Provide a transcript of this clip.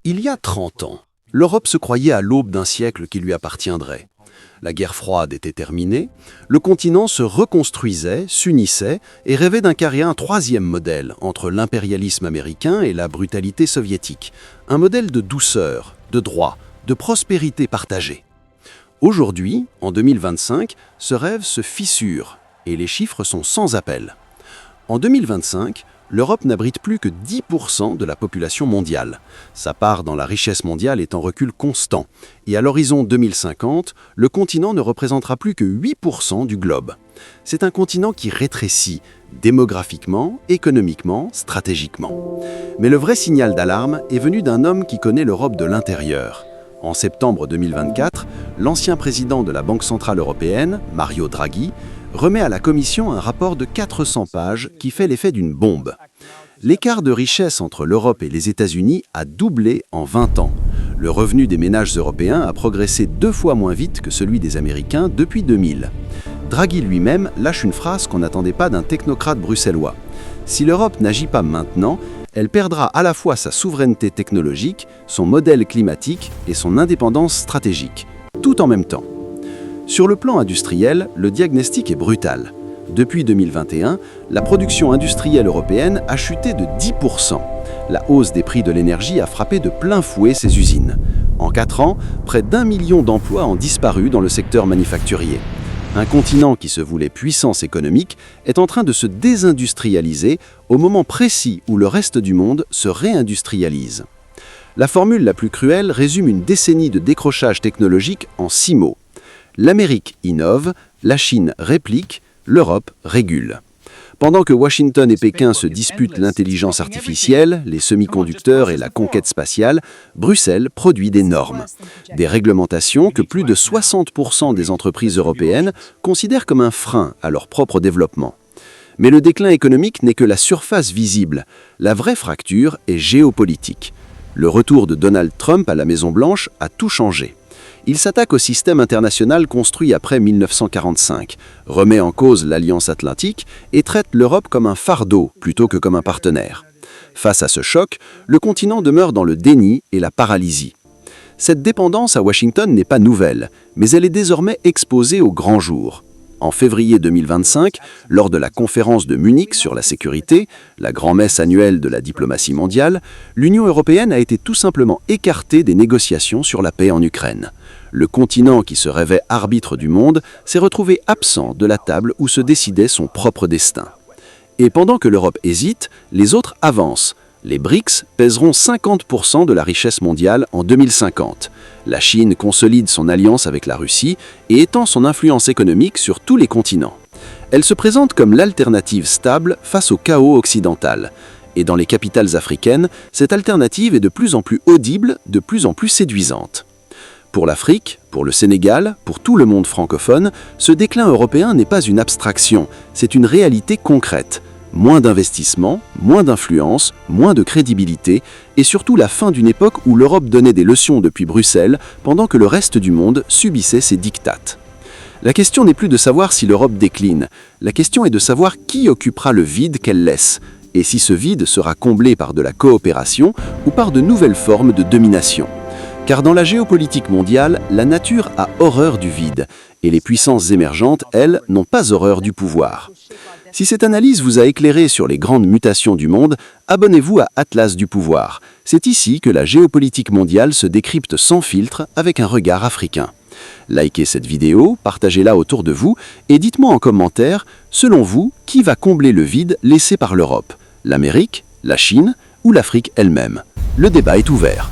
Il y a 30 ans, l'Europe se croyait à l'aube d'un siècle qui lui appartiendrait. La guerre froide était terminée, le continent se reconstruisait, s'unissait et rêvait d'incarner un troisième modèle entre l'impérialisme américain et la brutalité soviétique. Un modèle de douceur, de droit, de prospérité partagée. Aujourd'hui, en 2025, ce rêve se fissure et les chiffres sont sans appel. En 2025, l'Europe n'abrite plus que 10% de la population mondiale. Sa part dans la richesse mondiale est en recul constant. Et à l'horizon 2050, le continent ne représentera plus que 8% du globe. C'est un continent qui rétrécit, démographiquement, économiquement, stratégiquement. Mais le vrai signal d'alarme est venu d'un homme qui connaît l'Europe de l'intérieur. En septembre 2024, l'ancien président de la Banque centrale européenne, Mario Draghi, remet à la Commission un rapport de 400 pages qui fait l'effet d'une bombe. L'écart de richesse entre l'Europe et les États-Unis a doublé en 20 ans. Le revenu des ménages européens a progressé 2 fois moins vite que celui des Américains depuis 2000. Draghi lui-même lâche une phrase qu'on n'attendait pas d'un technocrate bruxellois. Si l'Europe n'agit pas maintenant, elle perdra à la fois sa souveraineté technologique, son modèle climatique et son indépendance stratégique, tout en même temps. Sur le plan industriel, le diagnostic est brutal. Depuis 2021, la production industrielle européenne a chuté de 10%. La hausse des prix de l'énergie a frappé de plein fouet ces usines. En 4 ans, près d'1 million d'emplois ont disparu dans le secteur manufacturier. Un continent qui se voulait puissance économique est en train de se désindustrialiser au moment précis où le reste du monde se réindustrialise. La formule la plus cruelle résume une décennie de décrochage technologique en 6 mots. L'Amérique innove, la Chine réplique, l'Europe régule. Pendant que Washington et Pékin se disputent l'intelligence artificielle, les semi-conducteurs et la conquête spatiale, Bruxelles produit des normes. Des réglementations que plus de 60% des entreprises européennes considèrent comme un frein à leur propre développement. Mais le déclin économique n'est que la surface visible. La vraie fracture est géopolitique. Le retour de Donald Trump à la Maison-Blanche a tout changé. Il s'attaque au système international construit après 1945, remet en cause l'Alliance Atlantique et traite l'Europe comme un fardeau plutôt que comme un partenaire. Face à ce choc, le continent demeure dans le déni et la paralysie. Cette dépendance à Washington n'est pas nouvelle, mais elle est désormais exposée au grand jour. En février 2025, lors de la conférence de Munich sur la sécurité, la grand-messe annuelle de la diplomatie mondiale, l'Union européenne a été tout simplement écartée des négociations sur la paix en Ukraine. Le continent qui se rêvait arbitre du monde s'est retrouvé absent de la table où se décidait son propre destin. Et pendant que l'Europe hésite, les autres avancent. Les BRICS pèseront 50% de la richesse mondiale en 2050. La Chine consolide son alliance avec la Russie et étend son influence économique sur tous les continents. Elle se présente comme l'alternative stable face au chaos occidental. Et dans les capitales africaines, cette alternative est de plus en plus audible, de plus en plus séduisante. Pour l'Afrique, pour le Sénégal, pour tout le monde francophone, ce déclin européen n'est pas une abstraction, c'est une réalité concrète. Moins d'investissement, moins d'influence, moins de crédibilité et surtout la fin d'une époque où l'Europe donnait des leçons depuis Bruxelles pendant que le reste du monde subissait ses diktats. La question n'est plus de savoir si l'Europe décline, la question est de savoir qui occupera le vide qu'elle laisse et si ce vide sera comblé par de la coopération ou par de nouvelles formes de domination. Car dans la géopolitique mondiale, la nature a horreur du vide et les puissances émergentes, elles, n'ont pas horreur du pouvoir. Si cette analyse vous a éclairé sur les grandes mutations du monde, abonnez-vous à Atlas du pouvoir. C'est ici que la géopolitique mondiale se décrypte sans filtre avec un regard africain. Likez cette vidéo, partagez-la autour de vous et dites-moi en commentaire, selon vous, qui va combler le vide laissé par l'Europe ? L'Amérique, la Chine ou l'Afrique elle-même ? Le débat est ouvert.